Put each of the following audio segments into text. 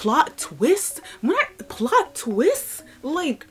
plot twists, like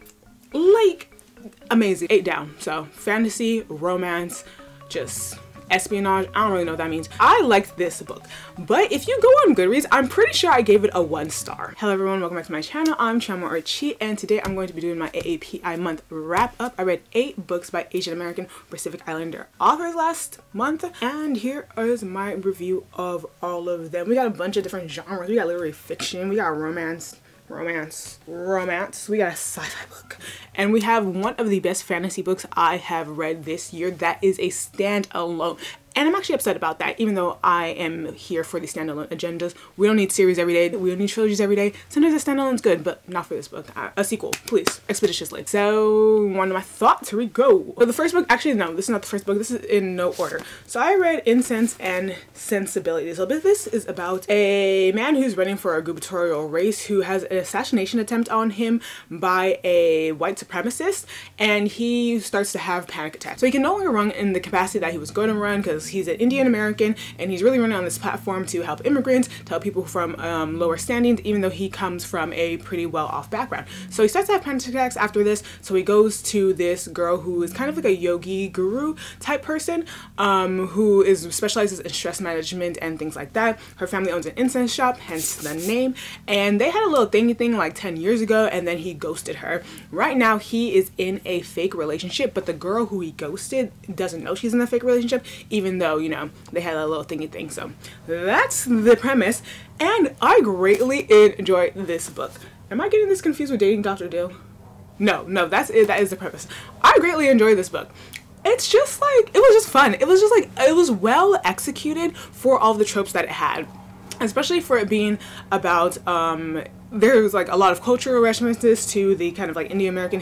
amazing. 8 down. So fantasy, romance, just espionage. I don't really know what that means. I liked this book, but if you go on Goodreads, I'm pretty sure I gave it a 1 star. Hello everyone, welcome back to my channel. I'm Rishi, and today I'm going to be doing my AAPI month wrap up. I read 8 books by Asian American Pacific Islander authors last month, and here is my review of all of them. We got a bunch of different genres. We got literary fiction, we got romance, we got a sci-fi book, and we have one of the best fantasy books I have read this year that is a standalone. And I'm actually upset about that, even though I am here for the standalone agendas. We don't need series every day. We don't need trilogies every day. Sometimes a standalone's good, but not for this book. A sequel, please, expeditiously. So, one of my thoughts, here we go. So the first book, actually no, this is not the first book. This is in no order. So I read Incense and Sensibility. So this is about a man who's running for a gubernatorial race who has an assassination attempt on him by a white supremacist, and he starts to have panic attacks. So he can no longer run in the capacity that he was going to run, because he's an Indian American and he's really running on this platform to help immigrants, to help people from lower standings, even though he comes from a pretty well-off background. So he starts to have panic attacks after this, so he goes to this girl who is kind of like a yogi guru type person, who specializes in stress management and things like that. Her family owns an incense shop, hence the name, and they had a little thingy thing like 10 years ago, and then he ghosted her. Right now he is in a fake relationship, but the girl who he ghosted doesn't know she's in a fake relationship, even though, you know, they had a little thingy thing. So that's the premise, and I greatly enjoyed this book. Am I getting this confused with Dating Dr. Dill? No, that's it. That is the premise. I greatly enjoyed this book. It's just like, it was just fun. It was just like, it was well executed for all of the tropes that it had, especially for it being about there's like a lot of cultural references to the kind of like Indian American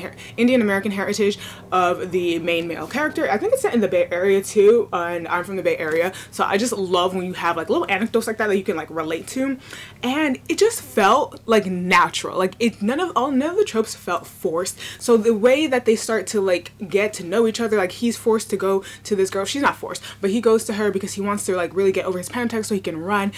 heritage of the main male character. I think it's set in the Bay Area too, and I'm from the Bay Area, so I just love when you have like little anecdotes like that that you can like relate to, and it just felt like natural. Like none of the tropes felt forced. So the way that they start to like get to know each other, like he's forced to go to this girl. She's not forced, but he goes to her because he wants to like really get over his panic attack so he can run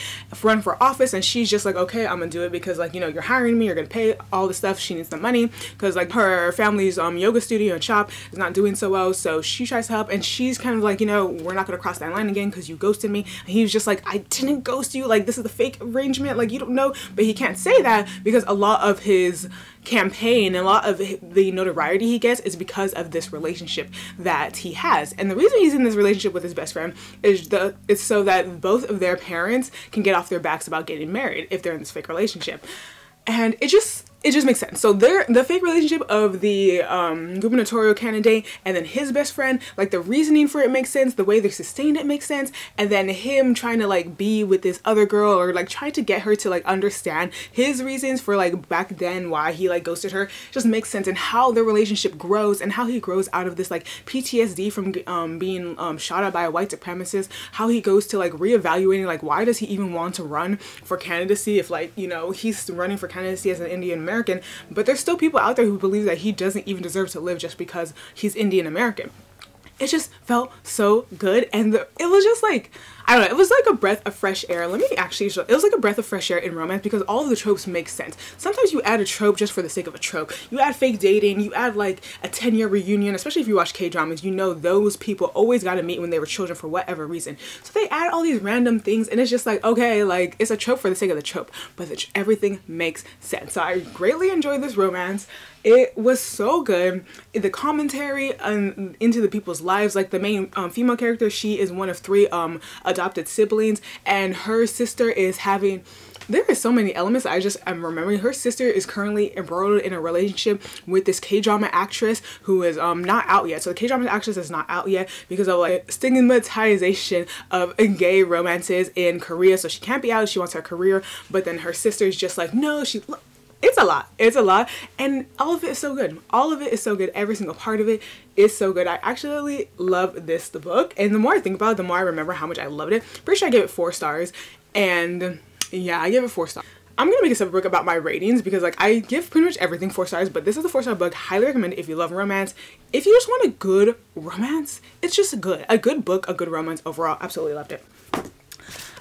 for office, and she's just like, okay, I'm gonna do it because, like, you know, you're hiring me, you're gonna pay all the stuff. She needs the money because like her family's yoga studio and shop is not doing so well, so she tries to help, and she's kind of like, you know, we're not gonna cross that line again because you ghosted me. And he was just like, I didn't ghost you, like this is the fake arrangement, like you don't know. But he can't say that because a lot of his campaign and a lot of the notoriety he gets is because of this relationship that he has. And the reason he's in this relationship with his best friend is it's so that both of their parents can get off their backs about getting married if they're in this fake relationship. And it just makes sense. So the fake relationship of the gubernatorial candidate and then his best friend, like the reasoning for it makes sense, the way they sustained it makes sense, and then him trying to like be with this other girl, or like trying to get her to like understand his reasons for like back then why he like ghosted her, just makes sense, and how their relationship grows and how he grows out of this like PTSD from being shot at by a white supremacist, how he goes to like reevaluating like why does he even want to run for candidacy if, like, you know, he's running for candidacy as an Indian American, but there's still people out there who believe that he doesn't even deserve to live just because he's Indian American. It just felt so good, and it was just like, I don't know, it was like a breath of fresh air. Let me actually show, it was like a breath of fresh air in romance because all of the tropes make sense. Sometimes you add a trope just for the sake of a trope. You add fake dating, you add like a 10-year reunion, especially if you watch K-dramas, you know those people always got to meet when they were children for whatever reason. So they add all these random things, and it's just like, okay, like it's a trope for the sake of the trope, but everything makes sense. So I greatly enjoyed this romance. It was so good. The commentary into the people's lives, like the main female character, she is one of 3 adopted siblings, and her sister is having, there are so many elements I'm remembering. Her sister is currently embroiled in a relationship with this K-drama actress who is not out yet. So the K-drama actress is not out yet because of like stigmatization of gay romances in Korea. So she can't be out. She wants her career, but then her sister is just like, no, it's a lot, and all of it is so good. All of it is so good. Every single part of it is so good. I actually love the book, and the more I think about it, the more I remember how much I loved it. Pretty sure I gave it 4 stars, and yeah, I gave it 4 stars. I'm gonna make a separate book about my ratings because like I give pretty much everything 4 stars, but this is a 4-star book. Highly recommend it if you love romance. If you just want a good romance, it's just a good book, a good romance overall. Absolutely loved it.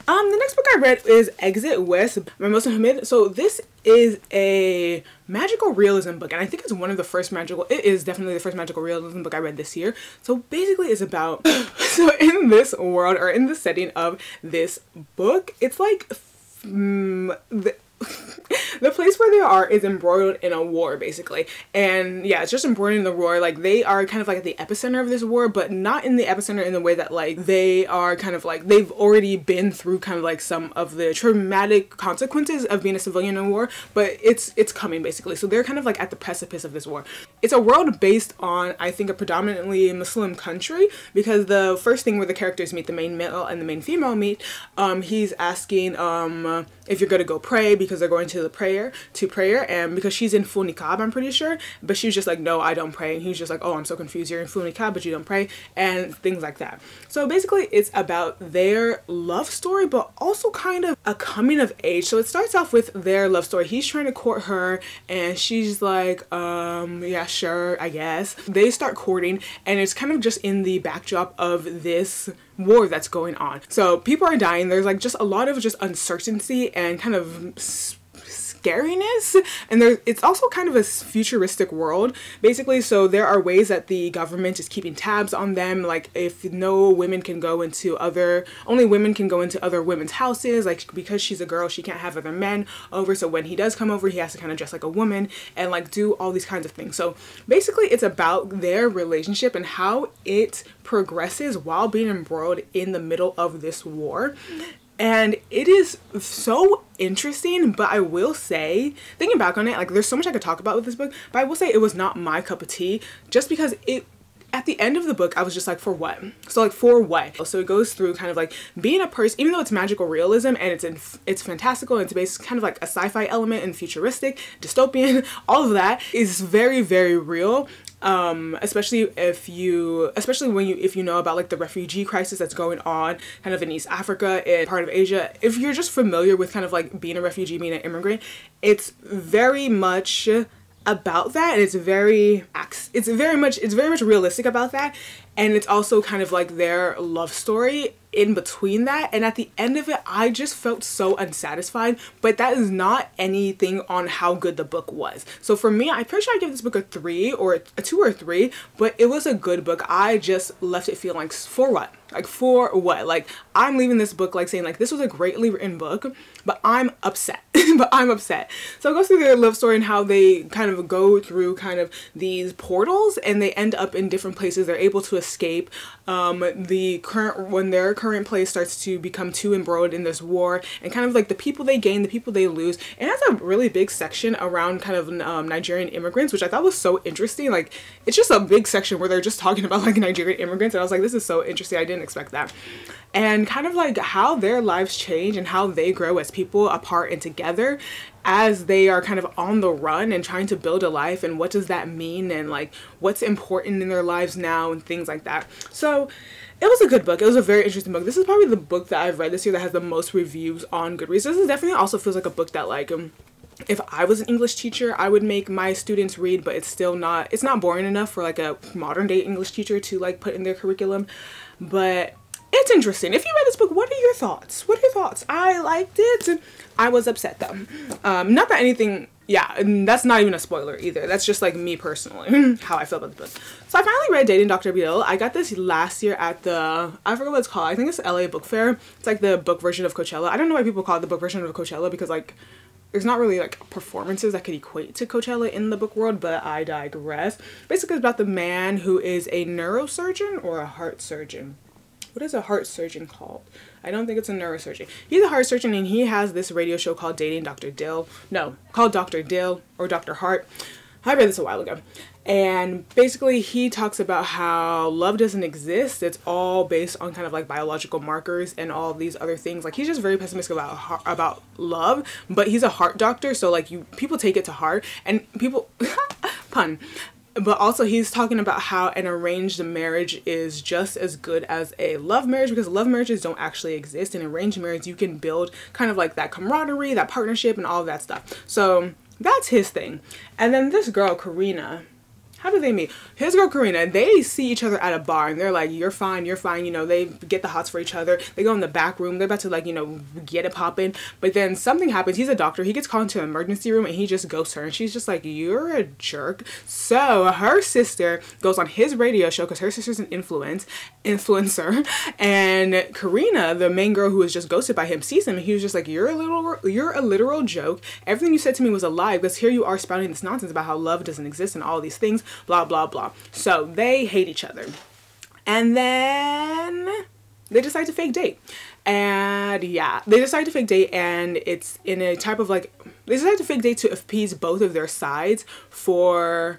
The next book I read is Exit West by Muslim Hamid. So this is a magical realism book, and I think it's one of the first it is definitely the first magical realism book I read this year. So basically it's about, so in this world, or in the setting of this book, it's like, the place where they are is embroiled in a war, basically. And yeah, it's just embroiled in the war. Like, they are kind of like at the epicenter of this war, but not in the epicenter in the way that like they are kind of like, they've already been through kind of like some of the traumatic consequences of being a civilian in war, but it's coming, basically. So they're kind of like at the precipice of this war. It's a world based on, I think, a predominantly Muslim country, because the first thing where the characters meet, the main male and the main female meet, he's asking if you're gonna go pray, because they're going to the prayer, and because she's in full niqab, I'm pretty sure, but she's just like, no, I don't pray. And he's just like, oh, I'm so confused, you're in full niqab but you don't pray, and things like that. So basically it's about their love story, but also kind of a coming of age. So it starts off with their love story. He's trying to court her and she's like, yeah, sure, I guess. They start courting, and it's kind of just in the backdrop of this war that's going on. So people are dying, there's like just a lot of just uncertainty and kind of scariness, and it's also kind of a futuristic world, basically. So there are ways that the government is keeping tabs on them, like if only women can go into other women's houses, like because she's a girl she can't have other men over, so when he does come over he has to kind of dress like a woman and like do all these kinds of things. So basically it's about their relationship and how it progresses while being embroiled in the middle of this war. And it is so interesting, but I will say, thinking back on it, like there's so much I could talk about with this book, but I will say it was not my cup of tea, just because at the end of the book I was just like, for what? So like, for what? So it goes through kind of like being a person, even though it's magical realism and it's fantastical and it's based kind of like a sci-fi element and futuristic, dystopian, all of that is very, very real. Especially if you know about like the refugee crisis that's going on kind of in East Africa and part of Asia. If you're just familiar with kind of like being a refugee, being an immigrant, it's very much about that, and it's very much realistic about that. And it's also kind of like their love story in between that, and at the end of it I just felt so unsatisfied. But that is not anything on how good the book was. So for me, I'm pretty sure I give this book a 3 or a 2 or 3, but it was a good book. I just left it feeling like, for what? Like, for what? Like, I'm leaving this book like saying like, this was a greatly written book, but I'm upset. So it goes through their love story and how they kind of go through kind of these portals and they end up in different places. They're able to escape when their current place starts to become too embroiled in this war, and kind of like the people they gain, the people they lose. It has a really big section around kind of Nigerian immigrants, which I thought was so interesting. Like, it's just a big section where they're just talking about like Nigerian immigrants, and I was like, this is so interesting. I didn't expect that. And kind of like how their lives change and how they grow as people, apart and together, as they are kind of on the run and trying to build a life, and what does that mean, and like what's important in their lives now and things like that. So it was a good book. It was a very interesting book. This is probably the book that I've read this year that has the most reviews on Goodreads. This is definitely also feels like a book that like if I was an English teacher I would make my students read, but it's not boring enough for like a modern day English teacher to like put in their curriculum. But it's interesting. If you read this book, what are your thoughts? I liked it. I was upset though. Not that anything, yeah, and that's not even a spoiler either. That's just like me personally, how I feel about the book. So I finally read Dating Dr. Bill. I got this last year at I forget what it's called. I think it's LA Book Fair. It's like the book version of Coachella. I don't know why people call it the book version of Coachella, because like there's not really like performances that could equate to Coachella in the book world, but I digress. Basically it's about the man who is a neurosurgeon or a heart surgeon. What is a heart surgeon called? I don't think it's a neurosurgeon. He's a heart surgeon, and he has this radio show called Dating Dr. Dill. No, called Dr. Dill or Dr. Hart. I read this a while ago. And basically he talks about how love doesn't exist. It's all based on kind of like biological markers and all these other things. Like, he's just very pessimistic about love, but he's a heart doctor, so like people take it to heart, and people pun. But also he's talking about how an arranged marriage is just as good as a love marriage, because love marriages don't actually exist. In arranged marriage you can build kind of like that camaraderie, that partnership, and all of that stuff. So that's his thing. And then this girl, Karina, How do they meet? His girl Karina, they see each other at a bar and they're like, you're fine, you know, they get the hots for each other. They go in the back room, they're about to like, you know, get it popping. But then something happens. He's a doctor. He gets called into an emergency room and he just ghosts her. And she's just like, you're a jerk. So her sister goes on his radio show because her sister's an influencer. And Karina, the main girl who was just ghosted by him, sees him and he was just like, you're a literal joke. Everything you said to me was a lie because here you are spouting this nonsense about how love doesn't exist and all these things. Blah, blah, blah. So they hate each other. And then they decide to fake date. And yeah, they decide to fake date and it's in a type of like, they decide to fake date to appease both of their sides for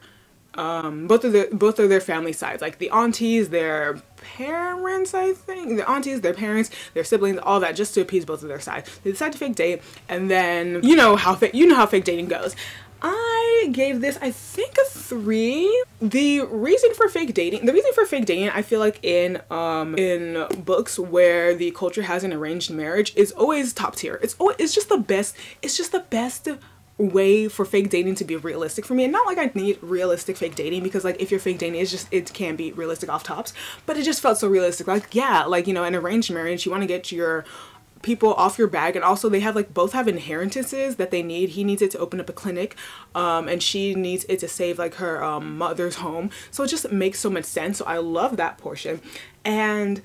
both of their family sides. Like the aunties, their parents, I think. The aunties, their parents, their siblings, all that, just to appease both of their sides. They decide to fake date and then you know how fake dating goes. I gave this, I think, a 3. The reason for fake dating, I feel like in books where the culture has an arranged marriage is always top tier. It's just the best way for fake dating to be realistic for me. And not like I need realistic fake dating because like if you're fake dating, it can be realistic off tops, but it just felt so realistic. Like, yeah, like, you know, an arranged marriage, you want to get your people off your bag, and also they have like both have inheritances that they need. He needs it to open up a clinic and she needs it to save like her mother's home, so it just makes so much sense. So I love that portion. And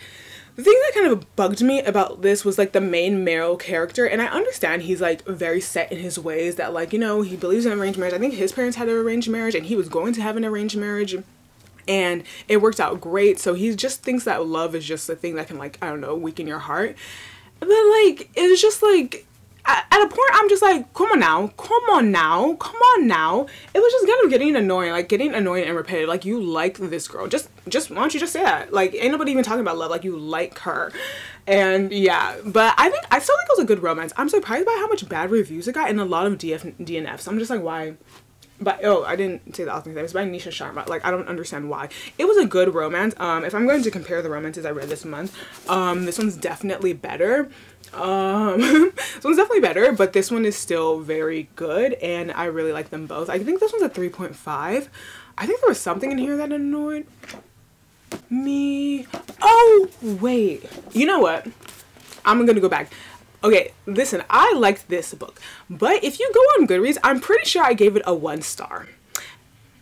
the thing that kind of bugged me about this was like the main male character, and I understand he's like very set in his ways that like, you know, he believes in arranged marriage. I think his parents had an arranged marriage and he was going to have an arranged marriage and it worked out great. So he just thinks that love is just a thing that can like, I don't know, weaken your heart. But like, it's just like, at a point I'm just like, come on now. It was just kind of getting annoying and repetitive. Like, you like this girl, just why don't you just say that? Like, ain't nobody even talking about love, like you like her. And yeah, but I still think it was a good romance. I'm surprised by how much bad reviews it got and a lot of DNFs. I'm just like, why? But oh, I didn't say the author's name. It's by Nisha Sharma. Like, I don't understand why. It was a good romance. If I'm going to compare the romances I read this month, this one's definitely better. This one's definitely better, but this one is still very good, and I really like them both. I think this one's a 3.5. I think there was something in here that annoyed me. Oh, wait. You know what? I'm gonna go back. Okay, listen, I liked this book, but if you go on Goodreads, I'm pretty sure I gave it a 1 star.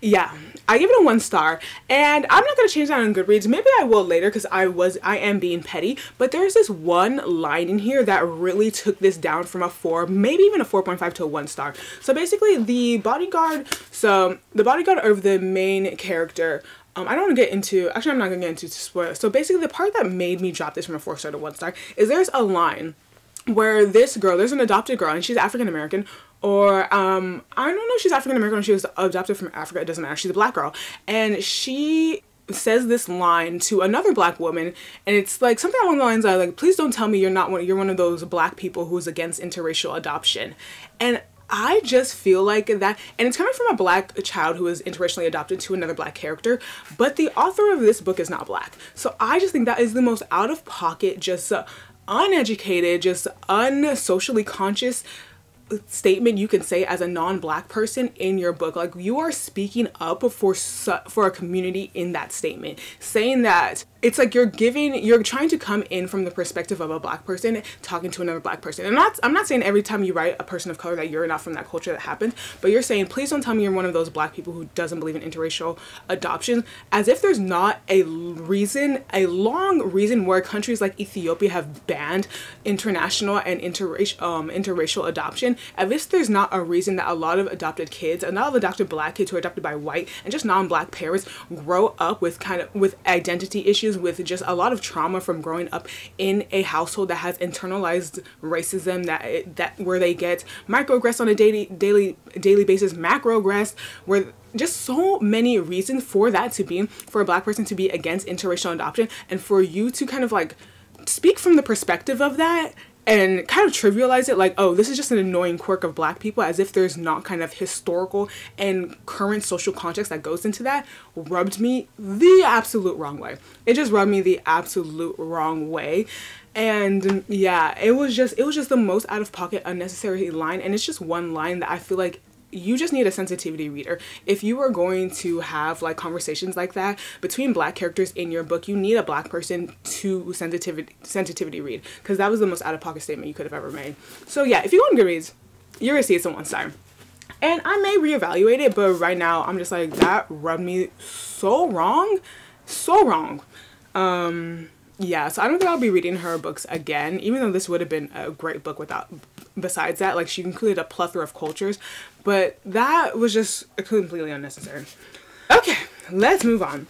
Yeah, I gave it a 1 star, and I'm not going to change that on Goodreads. Maybe I will later because I am being petty, but there's this one line in here that really took this down from a 4, maybe even a 4.5 to a 1 star. So basically the bodyguard of the main character, I don't want to get into, actually I'm not going to get into spoilers. So basically the part that made me drop this from a 4 star to 1 star is there's a line where this girl, there's an adopted girl and she's African American, or I don't know if she's African American or she was adopted from Africa, it doesn't matter, she's a black girl, and she says this line to another black woman, and it's like something along the lines of like, please don't tell me you're one of those black people who's against interracial adoption. And I just feel like that, and it's coming from a black child who is interracially adopted to another black character, but the author of this book is not black. So I just think that is the most out of pocket, just uneducated, just unsocially conscious statement you can say as a non-black person in your book. Like, you are speaking up for a community in that statement, saying that it's like you're trying to come in from the perspective of a black person talking to another black person. And I'm not saying every time you write a person of color that you're not from that culture that happens, but you're saying, please don't tell me you're one of those black people who doesn't believe in interracial adoption, as if there's not a long reason where countries like Ethiopia have banned international and interracial adoption. At least there's not a reason that a lot of adopted kids, a lot of adopted black kids who are adopted by white and just non-black parents grow up with with identity issues, with just a lot of trauma from growing up in a household that has internalized racism, where they get microaggressed on a daily basis, macroaggressed, where just so many reasons for a black person to be against interracial adoption, and for you to kind of like speak from the perspective of that and kind of trivialize it like, oh, this is just an annoying quirk of black people, as if there's not kind of historical and current social context that goes into that, rubbed me the absolute wrong way. It just rubbed me the absolute wrong way. And yeah, it was just the most out of pocket, unnecessary line, and it's just one line that I feel like you just need a sensitivity reader. If you are going to have like conversations like that between Black characters in your book, you need a Black person to sensitivity read, because that was the most out-of-pocket statement you could have ever made. So yeah, if you go on Goodreads, you're gonna see it's a 1-star. And I may reevaluate it, but right now I'm just like, that rubbed me so wrong. So wrong. Yeah, so I don't think I'll be reading her books again, even though this would have been a great book besides that. Like, she included a plethora of cultures, but that was just completely unnecessary. Okay, let's move on.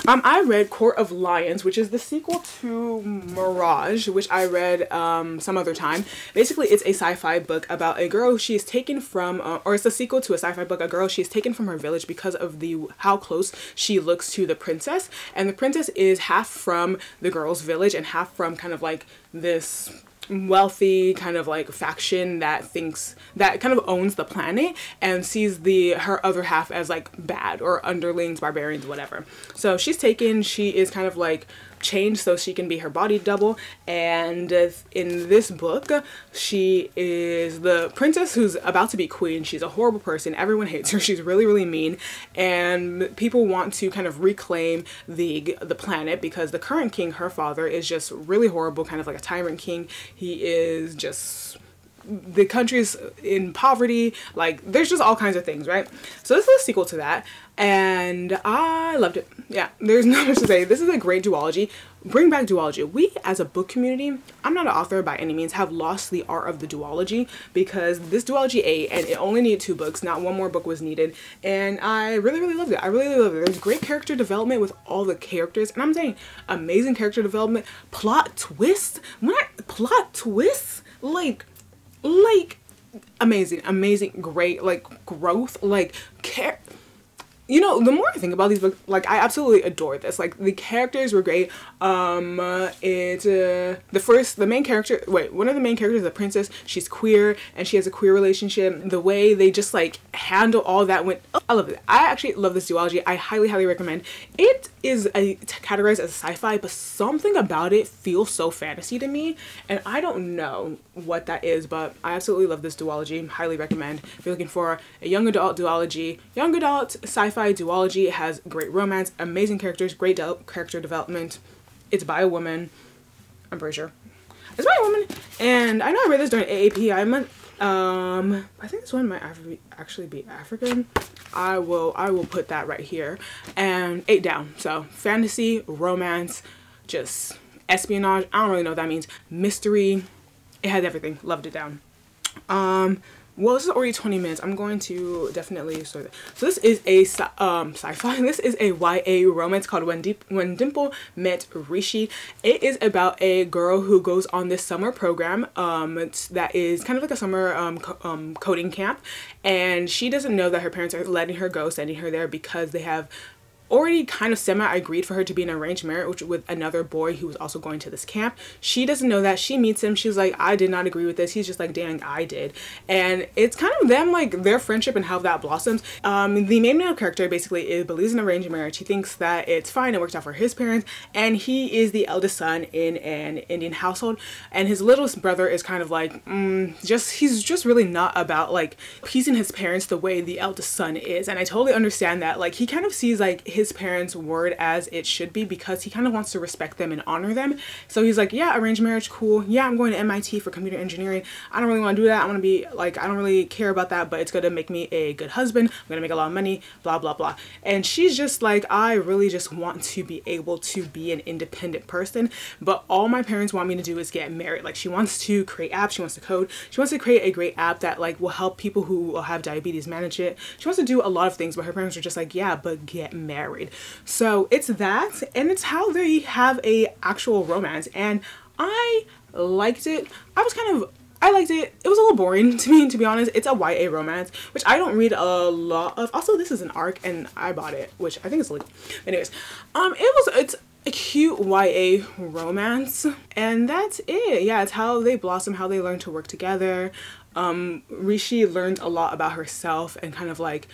I read Court of Lions, which is the sequel to Mirage, which I read some other time. Basically, it's a sci-fi book about a girl she is taken from, or it's a sequel to a sci-fi book, a girl she is taken from her village because of how close she looks to the princess. And the princess is half from the girl's village and half from kind of like this wealthy kind of like faction that kind of owns the planet and sees her other half as like bad or underlings, barbarians, whatever. So she's taken, she is kind of like changed so she can be her body double, and in this book she is the princess who's about to be queen. She's a horrible person, everyone hates her, she's really, really mean, and people want to kind of reclaim the planet because the current king, her father, is just really horrible, kind of like a tyrant king. He is just, the country's in poverty, like there's just all kinds of things, right? So this is a sequel to that, and I loved it. Yeah, there's not much to say. This is a great duology. Bring back duology. We as a book community, I'm not an author by any means, have lost the art of the duology, because this duology ate and it only needed 2 books, not 1 more book was needed, and I really, really loved it. I really, really loved it. There's great character development with all the characters, and I'm saying amazing character development, plot twists, like amazing, great, like growth, like you know, the more I think about these books, like I absolutely adore this. Like the characters were great. One of the main characters, the princess, she's queer and she has a queer relationship. The way they just like handle all that I love it. I actually love this duology. I highly, highly recommend. It is categorized as sci-fi, but something about it feels so fantasy to me, and I don't know what that is, but I absolutely love this duology. Highly recommend. If you're looking for a young adult duology, young adult sci-fi duology, it has great romance, amazing characters, great character development. It's by a woman, I'm pretty sure. It's by a woman, and I know I read this during AAPI month. I think this one might actually be African. I will put that right here. And 8 down. So fantasy, romance, just espionage. I don't really know what that means. Mystery. It had everything. Loved it down. Well, this is already 20 minutes. I'm going to definitely sort it. So this is a sci-fi. This is a YA romance called When Dimple Met Rishi. It is about a girl who goes on this summer program that is kind of like a summer coding camp, and she doesn't know that her parents are letting her go, sending her there because they have already kind of semi-agreed for her to be in an arranged marriage with another boy who was also going to this camp. She doesn't know that. She meets him. She's like, I did not agree with this. He's just like, dang, I did. And it's kind of them, like their friendship and how that blossoms. The main male character basically believes in arranged marriage. He thinks that it's fine. It worked out for his parents. And he is the eldest son in an Indian household. And his littlest brother is kind of like, he's just really not about like pleasing his parents the way the eldest son is. And I totally understand that. Like he kind of sees like his parents' word as it should be because he kind of wants to respect them and honor them. So he's like, yeah, arranged marriage, cool. Yeah, I'm going to MIT for computer engineering. I don't really want to do that. I want to be like, I don't really care about that, but it's going to make me a good husband. I'm going to make a lot of money, blah, blah, blah. And she's just like, I really just want to be able to be an independent person, but all my parents want me to do is get married. Like she wants to create apps. She wants to code. She wants to create a great app that like will help people who will have diabetes manage it. She wants to do a lot of things, but her parents are just like, yeah, but get married. So it's that, and it's how they have a actual romance, and I liked it. I liked it. It was a little boring to me, to be honest. It's a YA romance, which I don't read a lot of. Also, this is an ARC, and I bought it, which I think is illegal. Anyways, it's a cute YA romance, and that's it. Yeah, it's how they blossom, how they learn to work together. Rishi learns a lot about herself and kind of like,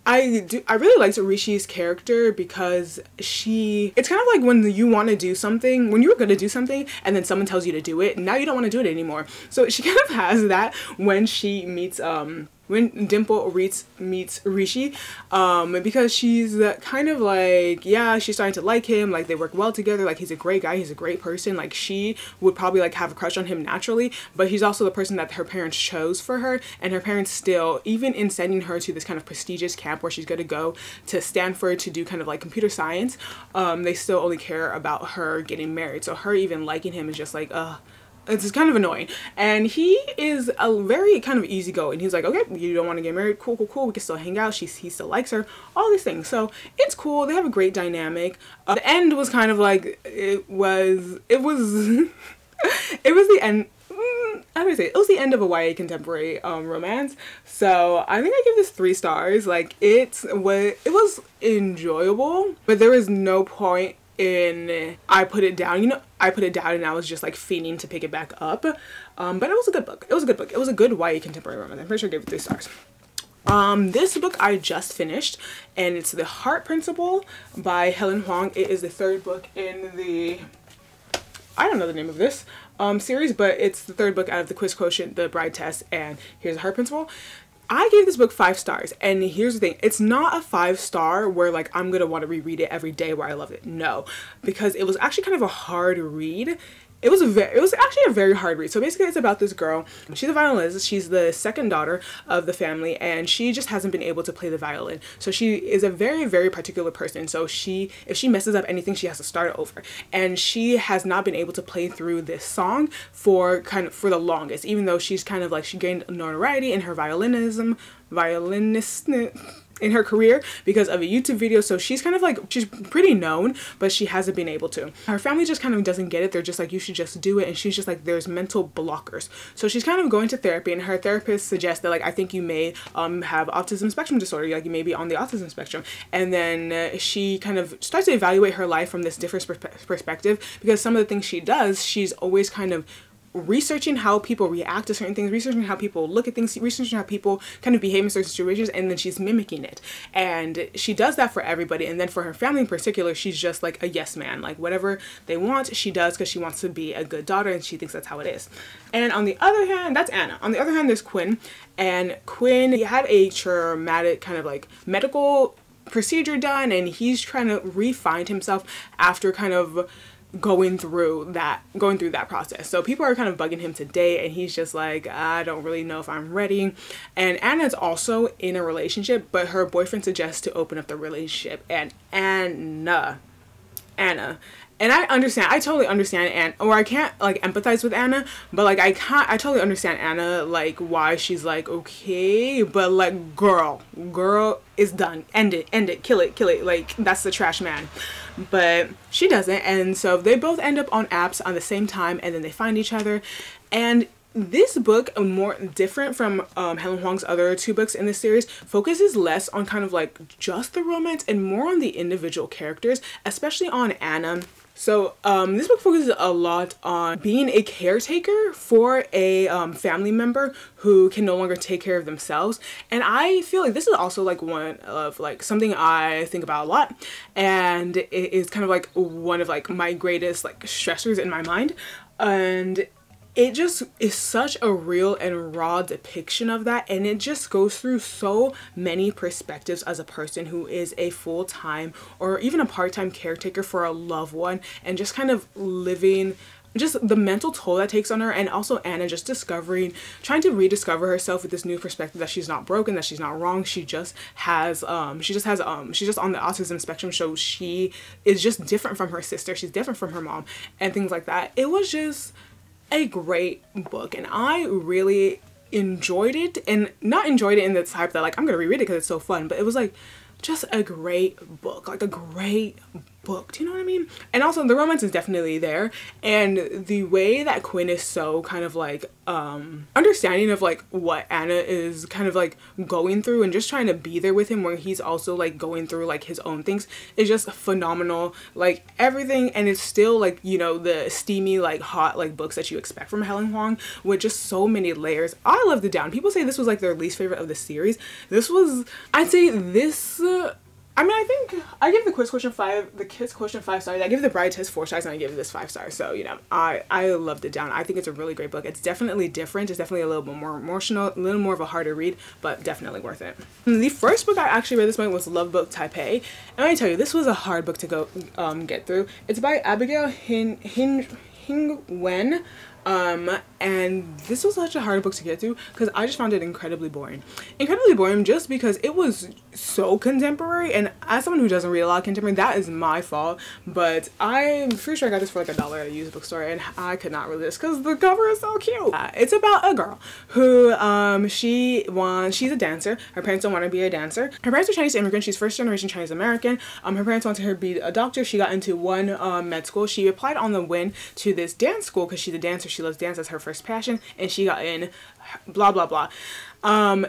I really liked Rishi's character because it's kind of like when you want to do something, when you were going to do something and then someone tells you to do it, and now you don't want to do it anymore. So she kind of has that when she meets when Dimple meets Rishi, because she's kind of like, yeah, she's starting to like him, like they work well together, like he's a great guy, he's a great person, like she would probably like have a crush on him naturally, but he's also the person that her parents chose for her, and her parents still, even in sending her to this kind of prestigious camp where she's going to go to Stanford to do kind of like computer science, they still only care about her getting married. So her even liking him is just like, it's kind of annoying. And he is a very kind of easygoing. He's like, okay, you don't want to get married, cool, we can still hang out, he still likes her, all these things. So it's cool, they have a great dynamic. The end was kind of like, it was the end. How do I say it? It was the end of a YA contemporary romance. So I think I give this 3 stars. Like it was enjoyable, but there was no point in I put it down. You know, I put it down and I was just like fiending to pick it back up. But it was a good book. It was a good book. It was a good YA contemporary romance. I'm pretty sure I gave it 3 stars. This book I just finished, and it's The Heart Principle by Helen Huang. It is the 3rd book in the, I don't know the name of this series, but it's the 3rd book out of the Quiz Quotient, the Bride Test, and Here's the Heart Principle. I gave this book 5 stars, and here's the thing, it's not a 5-star where like I'm gonna want to reread it every day where I love it. No, because it was actually kind of a hard read. It was actually a very hard read. So basically it's about this girl. She's a violinist. She's the 2nd daughter of the family, and she just hasn't been able to play the violin. So she is a very, very particular person. So if she messes up anything, she has to start over. And she has not been able to play through this song for the longest, even though she's kind of like, she gained notoriety in her violinist in her career because of a YouTube video. So she's kind of like, she's pretty known, but she hasn't been able to. Her family just kind of doesn't get it. They're just like, you should just do it. And she's just like, there's mental blockers. So she's kind of going to therapy, and her therapist suggests that like, I think you may have autism spectrum disorder, like you may be on the autism spectrum. And then she kind of starts to evaluate her life from this different perspective, because some of the things she does, she's always kind of researching how people react to certain things, researching how people look at things, researching how people kind of behave in certain situations, and then she's mimicking it. And she does that for everybody. And then for her family in particular, she's just like a yes man. Like whatever they want, she does, because she wants to be a good daughter and she thinks that's how it is. And on the other hand, that's Anna. On the other hand, there's Quinn. And Quinn, he had a traumatic kind of like medical procedure done, and he's trying to re-find himself after kind of going through that process. So people are kind of bugging him today, and he's just like, I don't really know if I'm ready. And Anna's also in a relationship, but her boyfriend suggests to open up the relationship. And Anna, and I totally understand or I can't like empathize with Anna, but like I totally understand Anna, like why she's like, okay, but like girl is done, end it, kill it, like that's the trash man. But she doesn't, and so they both end up on apps on the same time, and then they find each other. And this book, more different from Helen Huang's other 2 books in this series, focuses less on kind of like just the romance and more on the individual characters, especially on Anna. So this book focuses a lot on being a caretaker for a family member who can no longer take care of themselves. And I feel like this is also like one of like something I think about a lot, and it is kind of like one of like my greatest like stressors in my mind. And it just is such a real and raw depiction of that, and it just goes through so many perspectives as a person who is a full-time or even a part-time caretaker for a loved one, and just kind of living just the mental toll that takes on her. And also Anna just trying to rediscover herself with this new perspective that she's not broken, that she's not wrong, she's just on the autism spectrum, so she is just different from her sister, she's different from her mom, and things like that. It was just a great book, and I really enjoyed it, and not enjoyed it in the type that like I'm gonna reread it because it's so fun, but it was like just a great book, like a great book, do you know what I mean? And also the romance is definitely there, and the way that Quinn is so kind of like understanding of like what Anna is kind of like going through, and just trying to be there with him where he's also like going through like his own things, is just phenomenal. Like everything, and it's still like, you know, the steamy like hot like books that you expect from Helen Huang, with just so many layers. I loved it down. People say this was like their least favorite of the series. This was, I'd say this I mean, I think I give the kids quotient 5 stars. I give the bride test 4 stars, and I give this 5 stars. So, you know, I loved it down. I think it's a really great book. It's definitely different. It's definitely a little bit more emotional, a little more of a harder read, but definitely worth it. The first book I actually read this month was Love Book Taipei. And let me tell you, this was a hard book to go get through. It's by Abigail Hing Wen. And this was such a hard book to get through because I just found it incredibly boring. Incredibly boring just because it was so contemporary, and as someone who doesn't read a lot of contemporary, that is my fault. But I'm pretty sure I got this for like $1 at a used bookstore, and I could not resist because the cover is so cute. It's about a girl who she's a dancer. Her parents don't want her to be a dancer. Her parents are Chinese immigrants. She's first generation Chinese American. Her parents wanted her to be a doctor. She got into one med school. She applied on the whim to this dance school because she's a dancer. She loves dance as her first passion, and she got in, blah blah blah.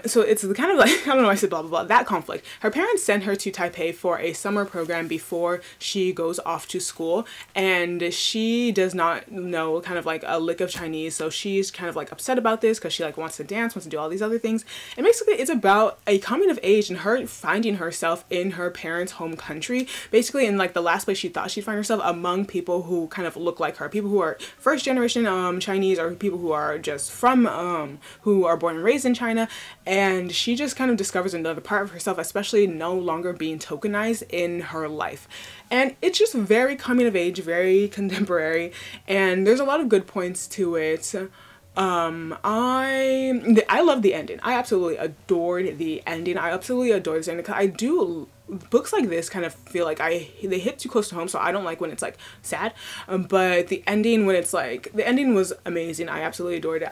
So it's the kind of like, I don't know why I said blah blah blah, that conflict. Her parents sent her to Taipei for a summer program before she goes off to school, and she does not know kind of like a lick of Chinese, so she's kind of like upset about this because she like wants to dance, wants to do all these other things. And basically it's about a coming of age and her finding herself in her parents' home country, basically in like the last place she thought she'd find herself, among people who kind of look like her, people who are first generation Chinese, or people who are just from who are born and raised in China. And she just kind of discovers another part of herself, especially no longer being tokenized in her life. And it's just very coming of age, very contemporary, and there's a lot of good points to it. I love the ending. I absolutely adored the ending. I absolutely adore this ending because I do books like this kind of feel like they hit too close to home, so I don't like when it's like sad, but the ending, when it's like, the ending was amazing. I absolutely adored it.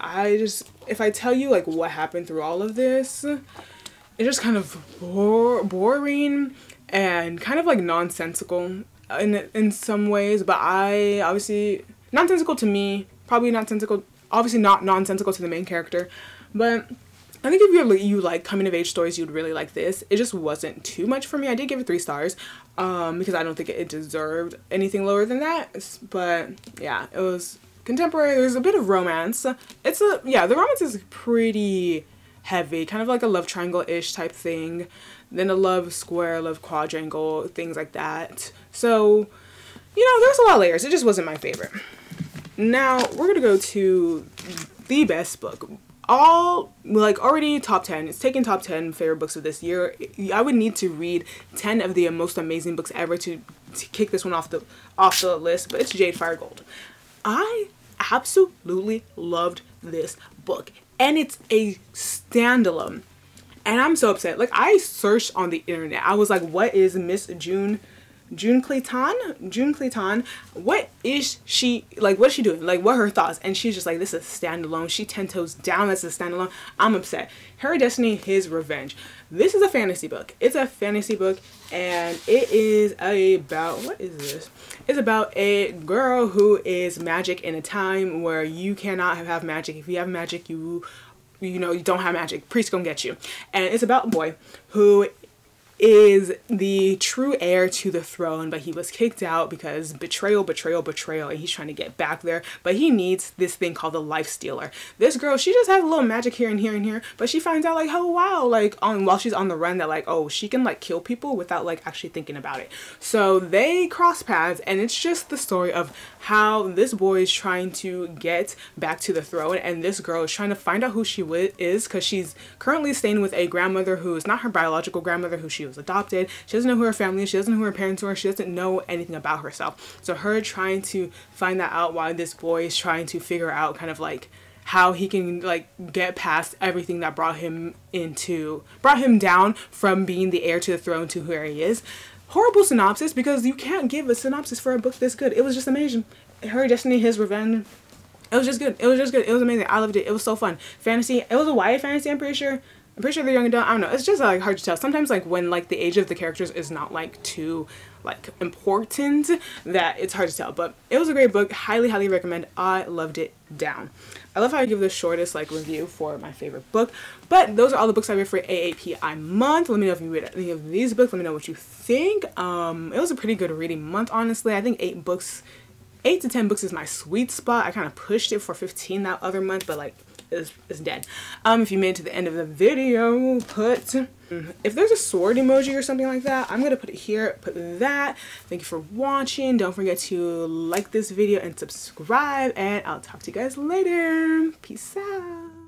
If I tell you like what happened through all of this, it's just kind of boring and kind of like nonsensical in some ways, but obviously nonsensical to me, probably nonsensical, obviously not nonsensical to the main character, but I think if you like coming of age stories, you'd really like this. It just wasn't too much for me. I did give it 3 stars because I don't think it deserved anything lower than that. But yeah, it was contemporary. There's a bit of romance. The romance is pretty heavy, kind of like a love triangle-ish type thing. Then a love square, love quadrangle, things like that. So, you know, there's a lot of layers. It just wasn't my favorite. Now we're gonna go to the best book. Already top 10. It's taken top 10 favorite books of this year. I would need to read 10 of the most amazing books ever to kick this one off the list, but it's Jade Fire Gold. I absolutely loved this book, and it's a standalone, and I'm so upset. Like, I searched on the internet. I was like, what is Miss June Clayton, what is she, like, what is she doing, like, what are her thoughts? And she's just like, this is a standalone. She 10 toes down, that's a standalone. I'm upset. Her Destiny, His Revenge. This is a fantasy book. It's a fantasy book, and it is about, what is this? It's about a girl who is magic in a time where you cannot have magic. If you have magic, you don't have magic. Priest gonna get you. And it's about a boy who is the true heir to the throne, but he was kicked out because betrayal, and he's trying to get back there, but he needs this thing called the Life Stealer. This girl, she just has a little magic here and here and here, but she finds out like, oh wow, like while she's on the run, that like, oh, she can like kill people without like actually thinking about it. So they cross paths, and it's just the story of how this boy is trying to get back to the throne, and this girl is trying to find out who she is, because she's currently staying with a grandmother who is not her biological grandmother, who she was adopted. She doesn't know who her family is. She doesn't know who her parents are. She doesn't know anything about herself. So her trying to find that out while this boy is trying to figure out kind of like how he can like get past everything that brought him down from being the heir to the throne to where he is. Horrible synopsis, because you can't give a synopsis for a book this good. It was just amazing. Her Destiny, His Revenge. It was just good. It was just good. It was amazing. I loved it. It was so fun. Fantasy. It was a YA fantasy, I'm pretty sure. I'm pretty sure they're young adult. I don't know. It's just like hard to tell. Sometimes like when like the age of the characters is not like too like important, that it's hard to tell. But it was a great book. Highly, highly recommend. I loved it down. I love how I give the shortest like review for my favorite book. But those are all the books I read for AAPI month. Let me know if you read any of these books. Let me know what you think. It was a pretty good reading month, honestly. I think 8 to 10 books is my sweet spot. I kind of pushed it for 15 that other month, but like is dead. If you made it to the end of the video, put, if there's a sword emoji or something like that, I'm gonna put it here, put that. Thank you for watching. Don't forget to like this video and subscribe, and I'll talk to you guys later. Peace out.